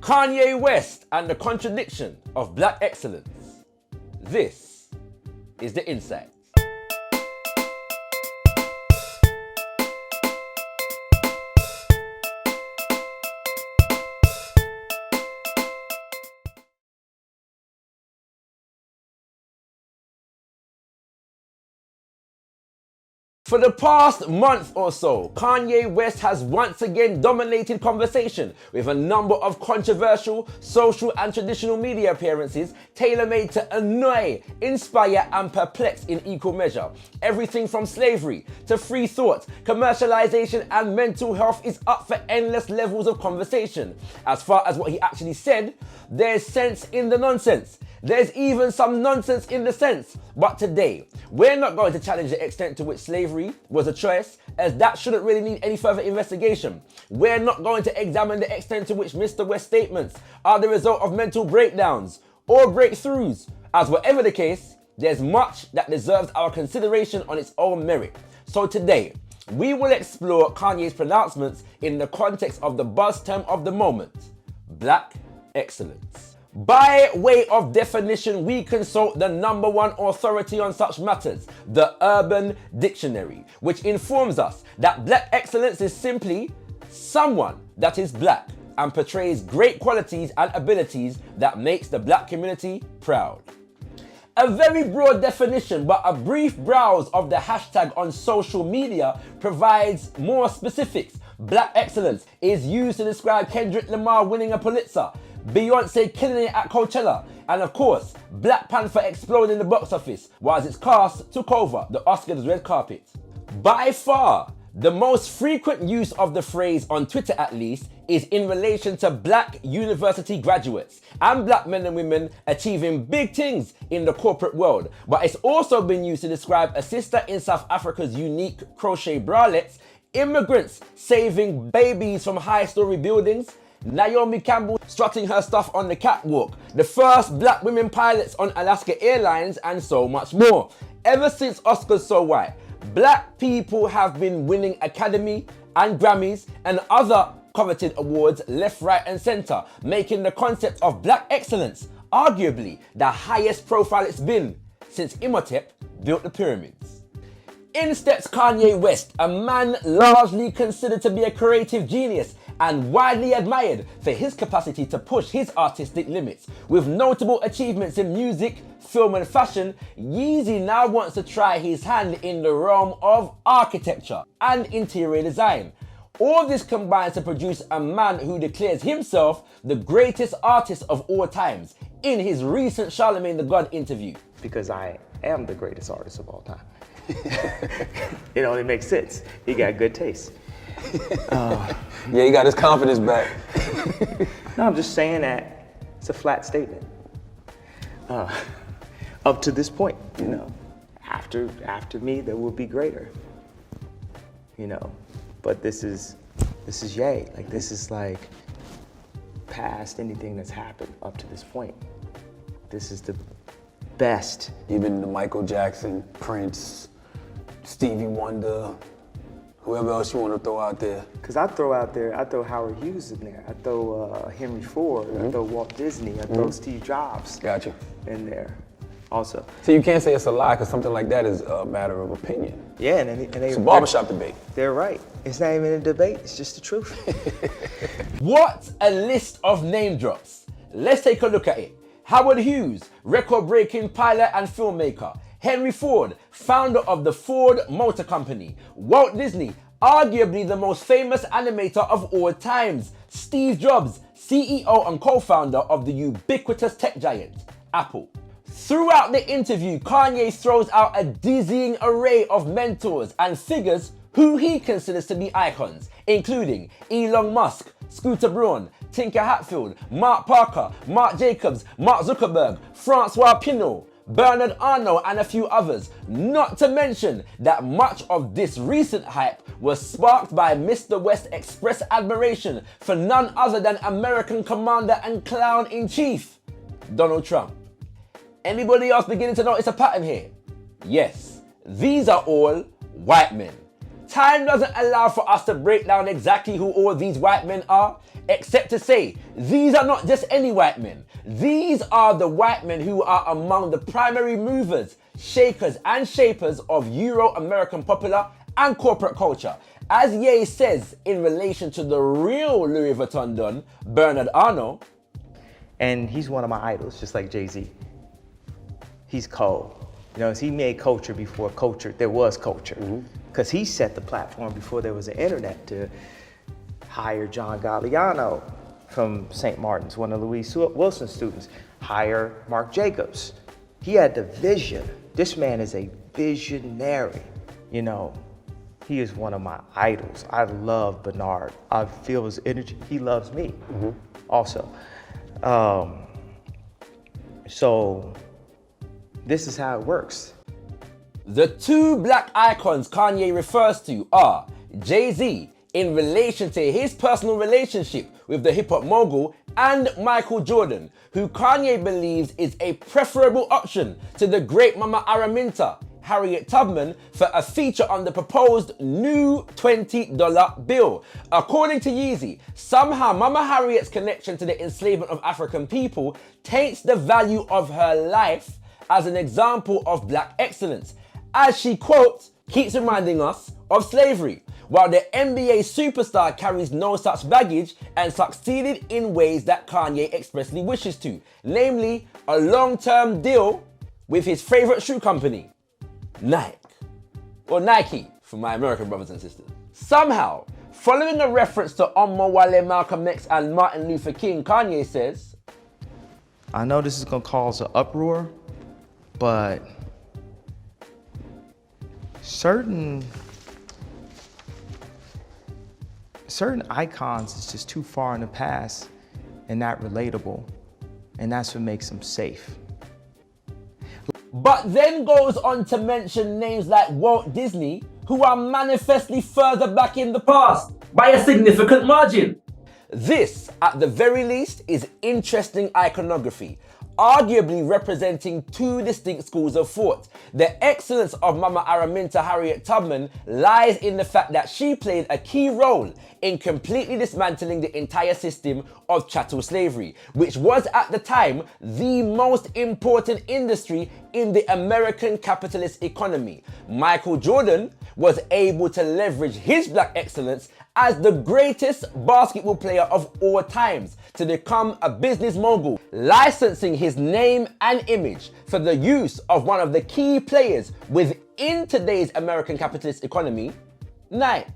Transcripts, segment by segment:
Kanye West and the contradiction of black excellence. This is the InSight. For the past month or so, Kanye West has once again dominated conversation with a number of controversial, social and traditional media appearances tailor-made to annoy, inspire and perplex in equal measure. Everything from slavery to free thought, commercialization and mental health is up for endless levels of conversation. As far as what he actually said, there's sense in the nonsense. There's even some nonsense in the sense. But today, we're not going to challenge the extent to which slavery was a choice, as that shouldn't really need any further investigation. We're not going to examine the extent to which Mr. West's statements are the result of mental breakdowns or breakthroughs. As whatever the case, there's much that deserves our consideration on its own merit. So today, we will explore Kanye's pronouncements in the context of the buzz term of the moment, black excellence. By way of definition, we consult the #1 authority on such matters, the Urban Dictionary, which informs us that black excellence is simply someone that is black and portrays great qualities and abilities that makes the black community proud. A very broad definition, but a brief browse of the hashtag on social media provides more specifics. Black excellence is used to describe Kendrick Lamar winning a Pulitzer, Beyonce killing it at Coachella, and of course, Black Panther exploding the box office whilst its cast took over the Oscars red carpet. By far, the most frequent use of the phrase, on Twitter at least, is in relation to black university graduates and black men and women achieving big things in the corporate world. But it's also been used to describe a sister in South Africa's unique crochet bralettes, immigrants saving babies from high-story buildings, Naomi Campbell strutting her stuff on the catwalk, the first black women pilots on Alaska Airlines, and so much more. Ever since Oscars So White, black people have been winning Academy and Grammys and other coveted awards left, right and centre, making the concept of black excellence arguably the highest profile it's been since Imhotep built the pyramids. In steps Kanye West, a man largely considered to be a creative genius and widely admired for his capacity to push his artistic limits. With notable achievements in music, film and fashion, Yeezy now wants to try his hand in the realm of architecture and interior design. All this combines to produce a man who declares himself the greatest artist of all times in his recent Charlemagne the God interview. Because I am the greatest artist of all time. It only makes sense. He got good taste. Yeah, he got his confidence back. No, I'm just saying that it's a flat statement. Up to this point, you know, after me, there will be greater. You know, but this is yay. Like, this is like past anything that's happened up to this point. This is the best. Even the Michael Jackson, Prince, Stevie Wonder, whoever else you want to throw out there. Because I throw Howard Hughes in there. I throw Henry Ford. I throw Walt Disney. I throw Steve Jobs. Gotcha. In there also. So you can't say it's a lie because something like that is a matter of opinion. Yeah, and they it's a barbershop debate. They're right. It's not even a debate. It's just the truth. What a list of name drops. Let's take a look at it. Howard Hughes, record-breaking pilot and filmmaker. Henry Ford, founder of the Ford Motor Company. Walt Disney, arguably the most famous animator of all times. Steve Jobs, CEO and co-founder of the ubiquitous tech giant, Apple. Throughout the interview, Kanye throws out a dizzying array of mentors and figures who he considers to be icons, including Elon Musk, Scooter Braun, Tinker Hatfield, Mark Parker, Marc Jacobs, Mark Zuckerberg, Francois Pinault, Bernard Arnault and a few others. Not to mention that much of this recent hype was sparked by Mr. West's express admiration for none other than American commander and clown-in-chief, Donald Trump. Anybody else beginning to notice a pattern here? Yes, these are all white men. time doesn't allow for us to break down exactly who all these white men are, except to say, these are not just any white men. These are the white men who are among the primary movers, shakers and shapers of Euro-American popular and corporate culture. As Ye says in relation to the real Louis Vuitton don, Bernard Arnault. And he's one of my idols, just like Jay-Z. He's cold. You know, he made culture before there was culture. Because he set the platform before there was an internet to hire John Galliano from St. Martin's, one of Louise Wilson's students, hire Marc Jacobs. He had the vision. This man is a visionary, you know. He is one of my idols. I love Bernard. I feel his energy. He loves me also. So this is how it works. The two black icons Kanye refers to are Jay-Z in relation to his personal relationship with the hip-hop mogul, and Michael Jordan, who Kanye believes is a preferable option to the great Mama Araminta, Harriet Tubman, for a feature on the proposed new $20 bill. According to Yeezy, somehow Mama Harriet's connection to the enslavement of African people taints the value of her life as an example of black excellence, as she, quote, keeps reminding us of slavery, while the NBA superstar carries no such baggage and succeeded in ways that Kanye expressly wishes to, namely a long-term deal with his favorite shoe company, Nike, or Nike for my American brothers and sisters. Somehow, following a reference to Wale, Malcolm X and Martin Luther King, Kanye says, I know this is gonna cause an uproar, but certain icons is just too far in the past and not relatable, and that's what makes them safe. But then goes on to mention names like Walt Disney, who are manifestly further back in the past by a significant margin. This, at the very least, is interesting iconography, arguably representing two distinct schools of thought. The excellence of Mama Araminta Harriet Tubman lies in the fact that she played a key role in completely dismantling the entire system of chattel slavery, which was at the time the most important industry in the American capitalist economy. Michael Jordan was able to leverage his black excellence as the greatest basketball player of all times to become a business mogul, licensing his name and image for the use of one of the key players within today's American capitalist economy, Nike.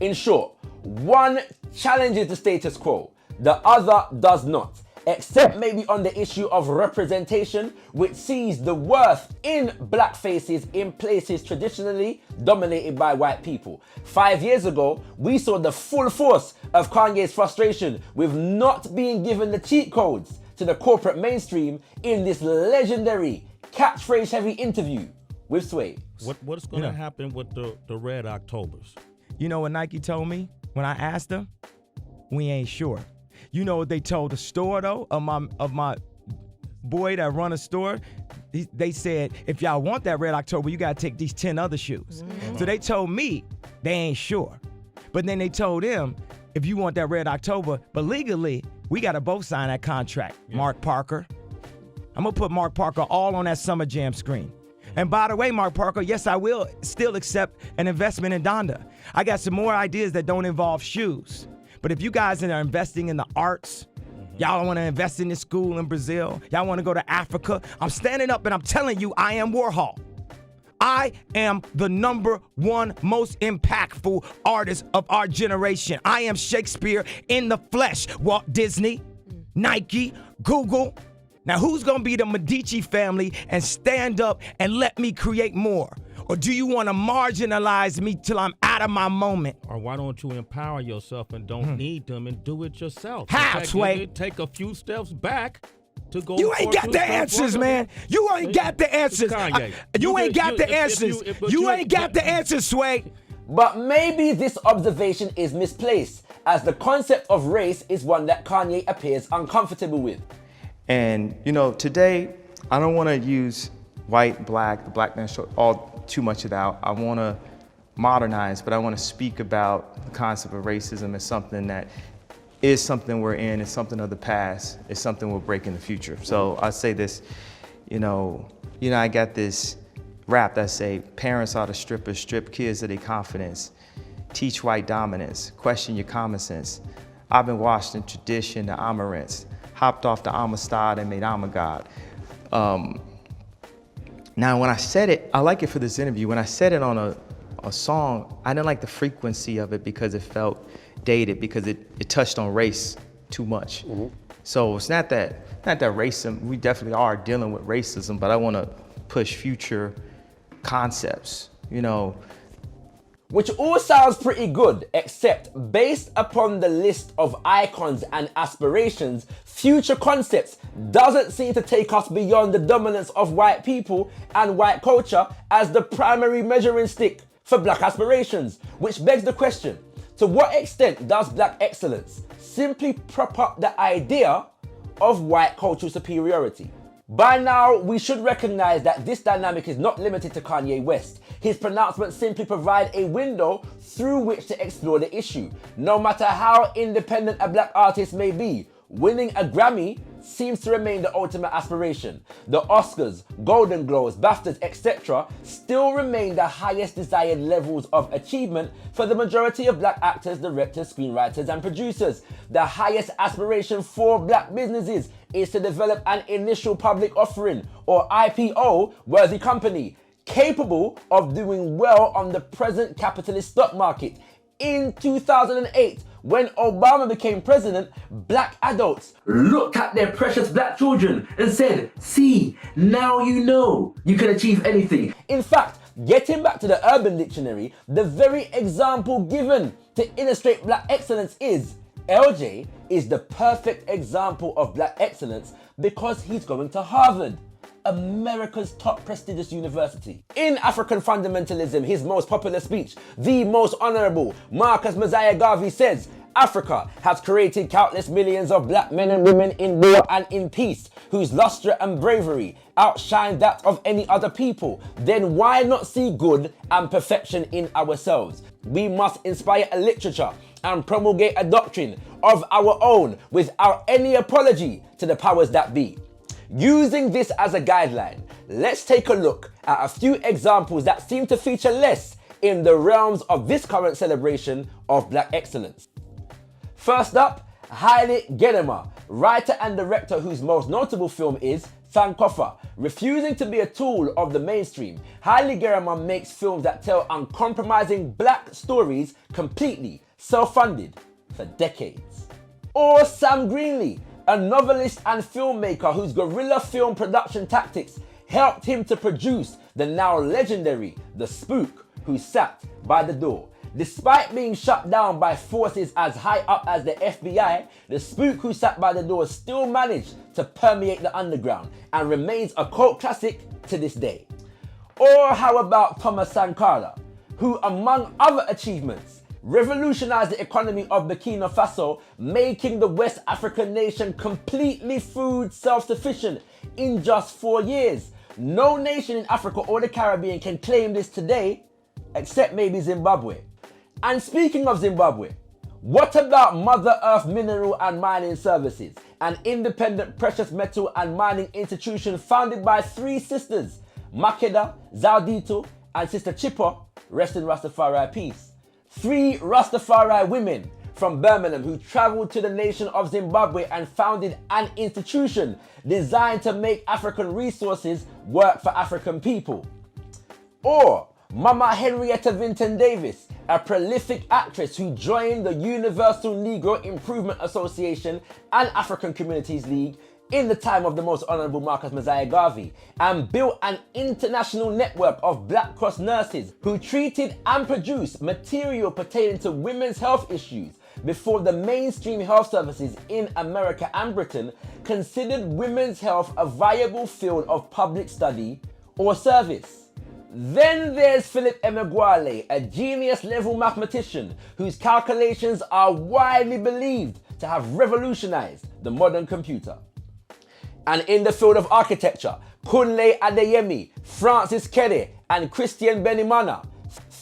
In short, one challenges the status quo, the other does not, except maybe on the issue of representation, which sees the worth in black faces in places traditionally dominated by white people. 5 years ago, we saw the full force of Kanye's frustration with not being given the cheat codes to the corporate mainstream in this legendary catchphrase-heavy interview with Sway. What's going to happen with the Red Octobers? You know what Nike told me when I asked them? We ain't sure. You know what they told the store though, of my boy that run a store? They said, if y'all want that Red October, you gotta take these 10 other shoes. So they told me they ain't sure. But then they told him, if you want that Red October, but legally, we gotta both sign that contract. Mark Parker. I'm gonna put Mark Parker all on that Summer Jam screen. And by the way, Mark Parker, yes, I will still accept an investment in Donda. I got some more ideas that don't involve shoes. But if you guys are investing in the arts, y'all want to invest in this school in Brazil, y'all want to go to Africa, I'm standing up and I'm telling you, I am Warhol. I am the #1 most impactful artist of our generation. I am Shakespeare in the flesh. Walt Disney, Nike, Google. Now, who's going to be the Medici family and stand up and let me create more? Or do you want to marginalize me till I'm out of my moment? Or why don't you empower yourself and don't need them and do it yourself? How, Sway? Take a few steps back to go. You ain't got the answers, man. You ain't got the answers. You ain't got the answers. You ain't got the answers, Sway. But maybe this observation is misplaced, as the concept of race is one that Kanye appears uncomfortable with. And, you know, today, I don't want to use white, black, the black man show, all too much of that. I want to modernize, but I want to speak about the concept of racism as something that is something we're in, it's something of the past, it's something we'll break in the future. So I say this, I got this rap that say, parents are the strippers, strip kids of their confidence, teach white dominance, question your common sense. I've been washed in tradition, the Amarants, hopped off the Amistad and made Amagod. Now when I said it, I like it for this interview, when I said it on a song, I didn't like the frequency of it because it felt dated, because it touched on race too much. So it's not that racism, we definitely are dealing with racism, but I want to push future concepts, Which all sounds pretty good, except based upon the list of icons and aspirations, future concepts doesn't seem to take us beyond the dominance of white people and white culture as the primary measuring stick for black aspirations, which begs the question, to what extent does black excellence simply prop up the idea of white cultural superiority? By now, we should recognize that this dynamic is not limited to Kanye West. His pronouncements simply provide a window through which to explore the issue. No matter how independent a black artist may be, winning a Grammy seems to remain the ultimate aspiration. The Oscars, Golden Globes, BAFTAs, etc. still remain the highest desired levels of achievement for the majority of black actors, directors, screenwriters, and producers. The highest aspiration for black businesses is to develop an initial public offering, or IPO, worthy company, capable of doing well on the present capitalist stock market. In 2008, when Obama became president, black adults looked at their precious black children and said, see, now you know you can achieve anything. In fact, getting back to the Urban Dictionary, the very example given to illustrate black excellence is, LJ is the perfect example of black excellence because he's going to Harvard, America's top prestigious university. In African fundamentalism, his most popular speech, the most honorable, Marcus Mosiah Garvey says, Africa has created countless millions of black men and women in war and in peace, whose luster and bravery outshine that of any other people. Then why not see good and perfection in ourselves? We must inspire a literature and promulgate a doctrine of our own without any apology to the powers that be. Using this as a guideline, let's take a look at a few examples that seem to feature less in the realms of this current celebration of black excellence. First up, Haile Gerima, writer and director whose most notable film is Sankofa. Refusing to be a tool of the mainstream, Haile Gerima makes films that tell uncompromising black stories completely self-funded for decades. Or Sam Greenlee, a novelist and filmmaker whose guerrilla film production tactics helped him to produce the now legendary The Spook Who Sat by the Door. Despite being shut down by forces as high up as the FBI, The Spook Who Sat by the Door still managed to permeate the underground and remains a cult classic to this day. Or how about Thomas Sankara, who among other achievements revolutionized the economy of Burkina Faso, making the West African nation completely food self-sufficient in just 4 years. No nation in Africa or the Caribbean can claim this today, except maybe Zimbabwe. And speaking of Zimbabwe, what about Mother Earth Mineral and Mining Services, an independent precious metal and mining institution founded by 3 sisters, Makeda, Zaudito, and Sister Chippa, rest in Rastafari peace. 3 Rastafari women from Birmingham who traveled to the nation of Zimbabwe and founded an institution designed to make African resources work for African people. Or Mama Henrietta Vinton Davis, a prolific actress who joined the Universal Negro Improvement Association and African Communities League in the time of the most honorable Marcus Mosiah Garvey, and built an international network of Black Cross nurses who treated and produced material pertaining to women's health issues before the mainstream health services in America and Britain considered women's health a viable field of public study or service. Then there's Philip Emeagwali, a genius-level mathematician whose calculations are widely believed to have revolutionized the modern computer. And in the field of architecture, Kunle Adeyemi, Francis Kede, and Christian Benimana,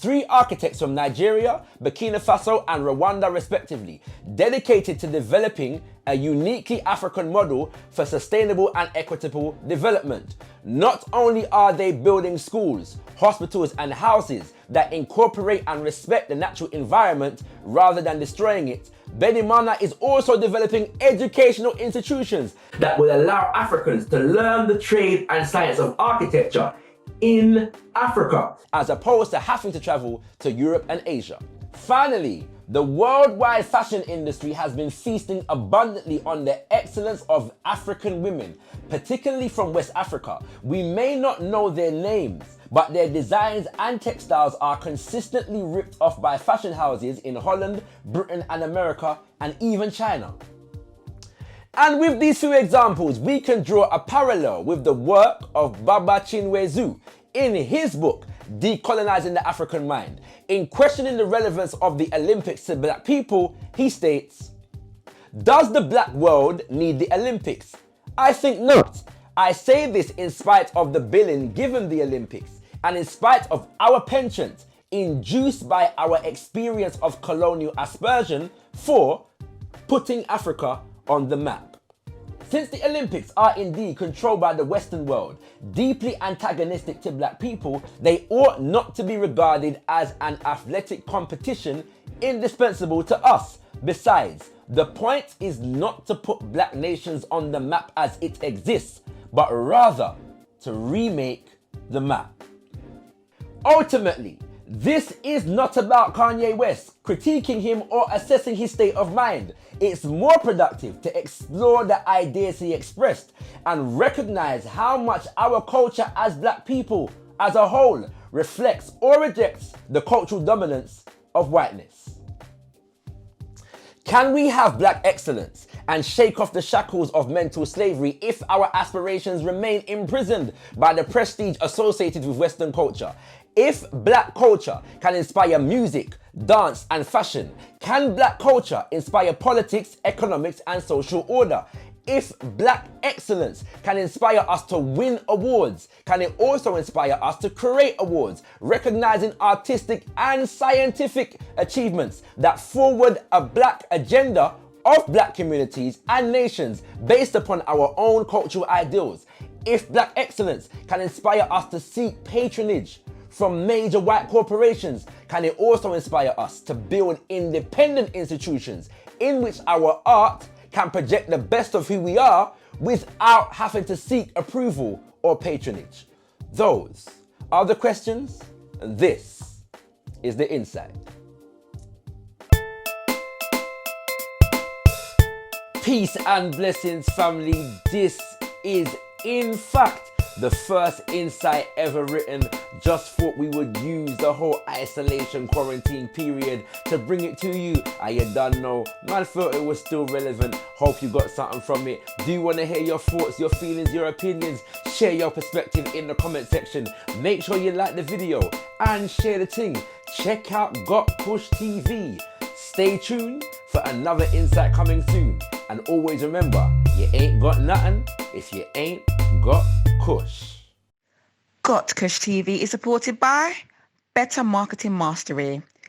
3 architects from Nigeria, Burkina Faso and Rwanda respectively, dedicated to developing a uniquely African model for sustainable and equitable development. Not only are they building schools, hospitals and houses that incorporate and respect the natural environment rather than destroying it, Benimana is also developing educational institutions that will allow Africans to learn the trade and science of architecture in Africa, as opposed to having to travel to Europe and Asia. Finally, the worldwide fashion industry has been feasting abundantly on the excellence of African women, particularly from West Africa. We may not know their names, but their designs and textiles are consistently ripped off by fashion houses in Holland, Britain and America, and even China. And with these 2 examples, we can draw a parallel with the work of Baba Chinwezu in his book, Decolonizing the African Mind. In questioning the relevance of the Olympics to black people, he states, "Does the black world need the Olympics? I think not. I say this in spite of the billing given the Olympics, and in spite of our penchant, induced by our experience of colonial aspersion for putting Africa on the map. Since the Olympics are indeed controlled by the Western world, deeply antagonistic to black people, they ought not to be regarded as an athletic competition indispensable to us. Besides, the point is not to put black nations on the map as it exists, but rather to remake the map." Ultimately, this is not about Kanye West critiquing him or assessing his state of mind. It's more productive to explore the ideas he expressed and recognize how much our culture as black people as a whole reflects or rejects the cultural dominance of whiteness. Can we have black excellence and shake off the shackles of mental slavery if our aspirations remain imprisoned by the prestige associated with Western culture? If black culture can inspire music, dance and fashion, can black culture inspire politics, economics and social order? If black excellence can inspire us to win awards, can it also inspire us to create awards, recognizing artistic and scientific achievements that forward a black agenda of black communities and nations based upon our own cultural ideals? If black excellence can inspire us to seek patronage from major white corporations, can it also inspire us to build independent institutions in which our art can project the best of who we are without having to seek approval or patronage? Those are the questions, and this is the InSight. Peace and blessings, family. This is, in fact, the first InSight ever written. Just thought we would use the whole isolation quarantine period to bring it to you. And you done know, man, felt it was still relevant. Hope you got something from it. Do want to hear your thoughts, your feelings, your opinions. Share your perspective in the comment section. Make sure you like the video and share the thing. Check out gotKushTV. Stay tuned for another InSight coming soon. And always remember, you ain't got nothing if you ain't got Kush. gotKushTV is supported by Better Marketing Mastery.